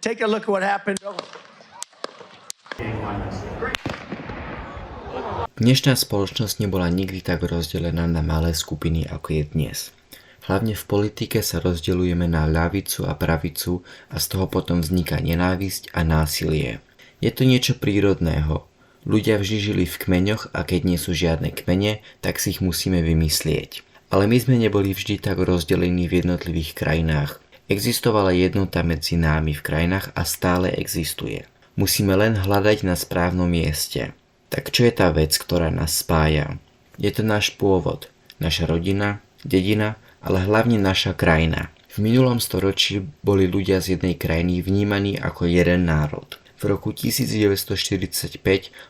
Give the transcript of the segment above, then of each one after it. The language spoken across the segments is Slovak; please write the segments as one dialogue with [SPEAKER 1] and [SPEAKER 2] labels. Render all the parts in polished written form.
[SPEAKER 1] Take a look at what happened.
[SPEAKER 2] Dnešná spoločnosť nebola nikdy tak rozdelená na malé skupiny, ako je dnes. Hlavne v politike sa rozdeľujeme na ľavicu a pravicu a z toho potom vzniká nenávisť a násilie. Je to niečo prírodného. Ľudia vždy žili v kmeňoch a keď nie sú žiadne kmene, tak si ich musíme vymyslieť. Ale my sme neboli vždy tak rozdelení v jednotlivých krajinách. Existovala jednota medzi nami v krajinách a stále existuje. Musíme len hľadať na správnom mieste. Tak čo je tá vec, ktorá nás spája? Je to náš pôvod, naša rodina, dedina, ale hlavne naša krajina. V minulom storočí boli ľudia z jednej krajiny vnímaní ako jeden národ. V roku 1945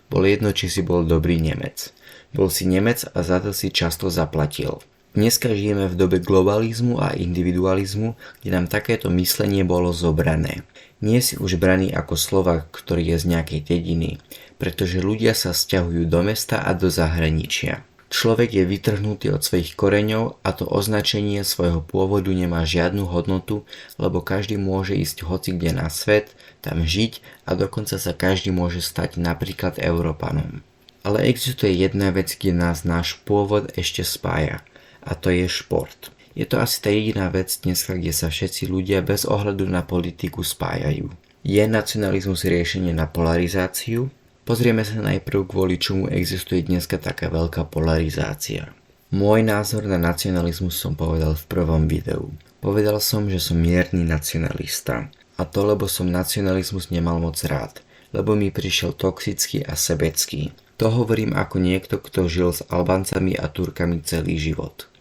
[SPEAKER 2] bolo jedno, či si bol dobrý Nemec. Bol si Nemec a za to si často zaplatil. Dneska žijeme v dobe globalizmu a individualizmu, kde nám takéto myslenie bolo zobrané. Nie si už braný ako Slovák, ktorý je z nejakej dediny, pretože ľudia sa sťahujú do mesta a do zahraničia. Človek je vytrhnutý od svojich koreňov a to označenie svojho pôvodu nemá žiadnu hodnotu, lebo každý môže ísť hocikde na svet, tam žiť a dokonca sa každý môže stať napríklad Európanom. Ale existuje jedna vec, kde nás náš pôvod ešte spája. A to je šport. Je to asi tá jediná vec dnes, kde sa všetci ľudia bez ohľadu na politiku spájajú. Je nacionalizmus riešenie na polarizáciu? Pozrieme sa najprv, kvôli čomu existuje dneska taká veľká polarizácia. Môj názor na nacionalizmus som povedal v prvom videu. Povedal som, že som mierny nacionalista. A to, lebo som nacionalizmus nemal moc rád. Lebo mi prišiel toxický a sebecký. To hovorím ako niekto, kto žil s Albáncami a Turkami celý život.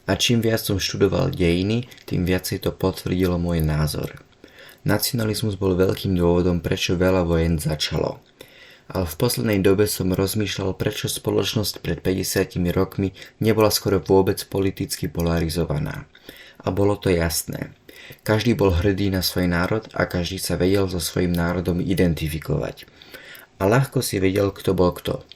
[SPEAKER 2] A čím viac som študoval dejiny, tým viacej to potvrdilo môj názor. Nacionalizmus bol veľkým dôvodom, prečo veľa vojen začalo. Ale v poslednej dobe som rozmýšľal, prečo spoločnosť pred 50 rokmi nebola skoro vôbec politicky polarizovaná. A bolo to jasné. Každý bol hrdý na svoj národ a každý sa vedel so svojím národom identifikovať. A ľahko si vedel, kto bol kto.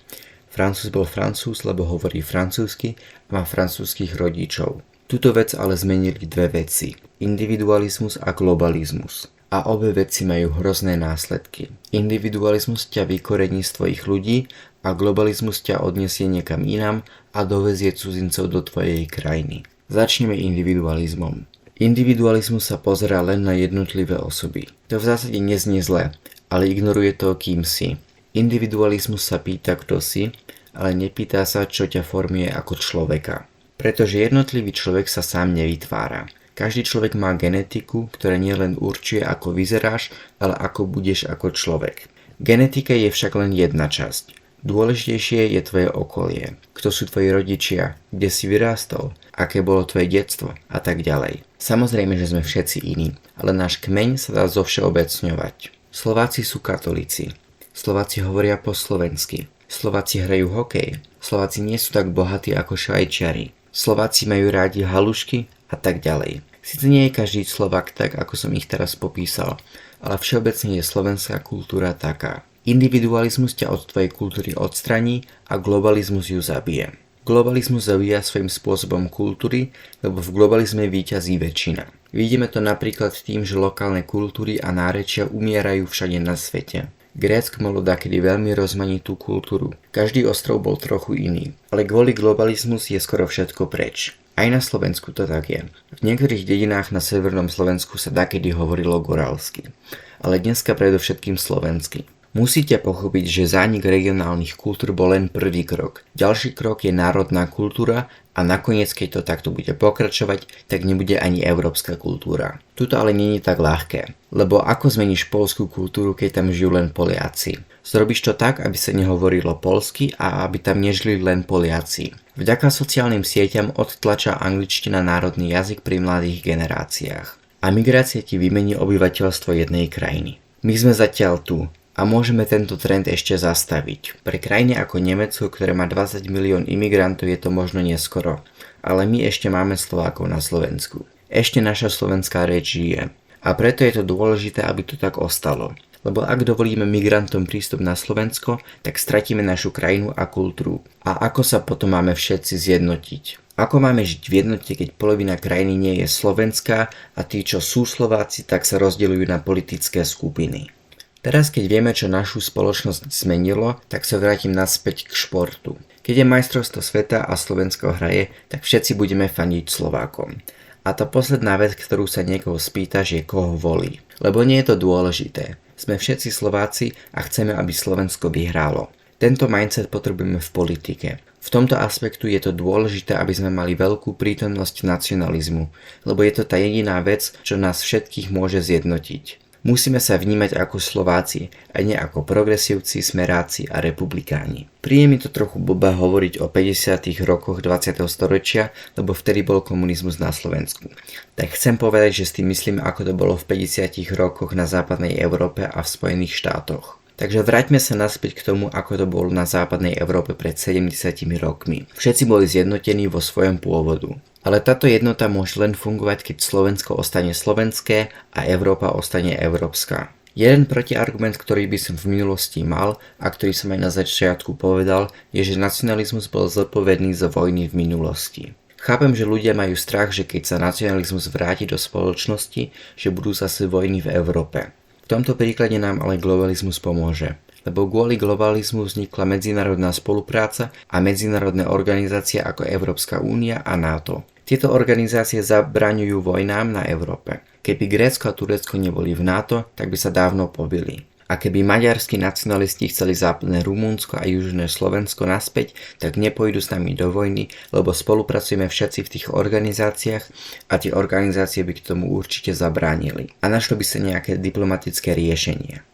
[SPEAKER 2] Francúz bol Francúz, lebo hovorí francúzsky a má francúzskych rodičov. Tuto vec ale zmenili dve veci. Individualizmus a globalizmus. A obe veci majú hrozné následky. Individualizmus ťa vykorení z tvojich ľudí a globalizmus ťa odniesie niekam inám a dovezie cudzincov do tvojej krajiny. Začneme individualizmom. Individualizmus sa pozerá len na jednotlivé osoby. To v zásade neznie zle, ale ignoruje to, kým si. Individualizmus sa pýta, kto si, ale nepýta sa, čo ťa formuje ako človeka. Pretože jednotlivý človek sa sám nevytvára. Každý človek má genetiku, ktorá nielen určuje, ako vyzeráš, ale ako budeš ako človek. Genetika je však len jedna časť. Dôležitejšie je tvoje okolie. Kto sú tvoji rodičia, kde si vyrástol, aké bolo tvoje detstvo a tak ďalej. Samozrejme, že sme všetci iní, ale náš kmeň sa dá zovšeobecňovať. Slováci sú katolíci. Slováci hovoria po slovensky. Slováci hrajú hokej. Slováci nie sú tak bohatí ako Švajčiari. Slováci majú rádi halušky a tak ďalej. Sice nie je každý Slovák tak, ako som ich teraz popísal, ale všeobecne je slovenská kultúra taká. Individualizmus ťa od tvojej kultúry odstraní a globalizmus ju zabije. Globalizmus zabíja svojím spôsobom kultúry, lebo v globalizme víťazí väčšina. Vidíme to napríklad tým, že lokálne kultúry a nárečia umierajú všade na svete. Grécko malo dakedy veľmi rozmanitú kultúru. Každý ostrov bol trochu iný, ale kvôli globalizmus je skoro všetko preč. Aj na Slovensku to tak je. V niektorých dedinách na severnom Slovensku sa dakedy hovorilo goralsky, ale dneska predovšetkým slovensky. Musíte pochopiť, že zánik regionálnych kultúr bol len prvý krok. Ďalší krok je národná kultúra a nakoniec, keď to takto bude pokračovať, tak nebude ani európska kultúra. Tuto ale nie je tak ľahké, lebo ako zmeníš poľskú kultúru, keď tam žijú len Poliaci? Zrobíš to tak, aby sa nehovorilo poľsky a aby tam nežili len Poliaci. Vďaka sociálnym sieťam odtlača angličtina národný jazyk pri mladých generáciách. A migrácia ti vymení obyvateľstvo jednej krajiny. My sme zatiaľ tu. A môžeme tento trend ešte zastaviť. Pre krajiny ako Nemecko, ktoré má 20 milión imigrantov, je to možno neskoro. Ale my ešte máme Slovákov na Slovensku. Ešte naša slovenská reč žije. A preto je to dôležité, aby to tak ostalo. Lebo ak dovolíme migrantom prístup na Slovensko, tak stratíme našu krajinu a kultúru. A ako sa potom máme všetci zjednotiť? Ako máme žiť v jednote, keď polovina krajiny nie je slovenská a tí, čo sú Slováci, tak sa rozdeľujú na politické skupiny? Teraz, keď vieme, čo našu spoločnosť zmenilo, tak sa vrátim naspäť k športu. Keď je majstrovstvo sveta a Slovensko hraje, tak všetci budeme fandiť Slovákom. A tá posledná vec, ktorú sa niekoho spýtaš, je koho volí. Lebo nie je to dôležité. Sme všetci Slováci a chceme, aby Slovensko vyhrálo. Tento mindset potrebujeme v politike. V tomto aspektu je to dôležité, aby sme mali veľkú prítomnosť nacionalizmu, lebo je to tá jediná vec, čo nás všetkých môže zjednotiť. Musíme sa vnímať ako Slováci, a nie ako progresívci, smeráci a republikáni. Príde mi to trochu blbé hovoriť o 50. rokoch 20. storočia, lebo vtedy bol komunizmus na Slovensku. Tak chcem povedať, že s tým myslím, ako to bolo v 50. rokoch na západnej Európe a v Spojených štátoch. Takže vráťme sa naspäť k tomu, ako to bolo na západnej Európe pred 70 rokmi. Všetci boli zjednotení vo svojom pôvodu. Ale táto jednota môže len fungovať, keď Slovensko ostane slovenské a Európa ostane európska. Jeden protiargument, ktorý by som v minulosti mal a ktorý som aj na začiatku povedal, je, že nacionalizmus bol zodpovedný za vojny v minulosti. Chápem, že ľudia majú strach, že keď sa nacionalizmus vráti do spoločnosti, že budú zase vojny v Európe. V tomto príklade nám ale globalizmus pomôže. Lebo kvôli globalizmu vznikla medzinárodná spolupráca a medzinárodné organizácie ako Európska únia a NATO. Tieto organizácie zabraňujú vojnám na Európe. Keby Grécko a Turecko neboli v NATO, tak by sa dávno pobili. A keby maďarskí nacionalisti chceli západné Rumunsko a južné Slovensko naspäť, tak nepôjdu s nami do vojny, lebo spolupracujeme všetci v tých organizáciách a tie organizácie by k tomu určite zabránili. A našlo by sa nejaké diplomatické riešenie.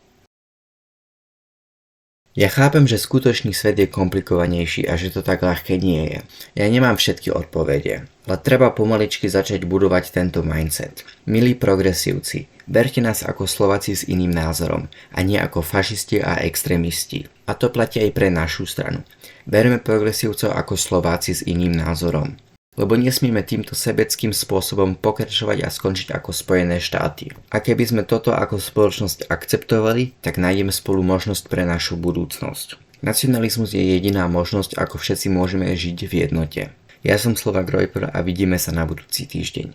[SPEAKER 2] Ja chápem, že skutočný svet je komplikovanejší a že to tak ľahké nie je. Ja nemám všetky odpovede, ale treba pomaličky začať budovať tento mindset. Milí progresívci, berte nás ako Slováci s iným názorom a nie ako fašisti a extrémisti. A to platí aj pre našu stranu. Berme progresívcov ako Slováci s iným názorom. Lebo nesmieme týmto sebeckým spôsobom pokračovať a skončiť ako Spojené štáty. A keby sme toto ako spoločnosť akceptovali, tak nájdeme spolu možnosť pre našu budúcnosť. Nacionalizmus je jediná možnosť, ako všetci môžeme žiť v jednote. Ja som Slovák Rojper a vidíme sa na budúci týždeň.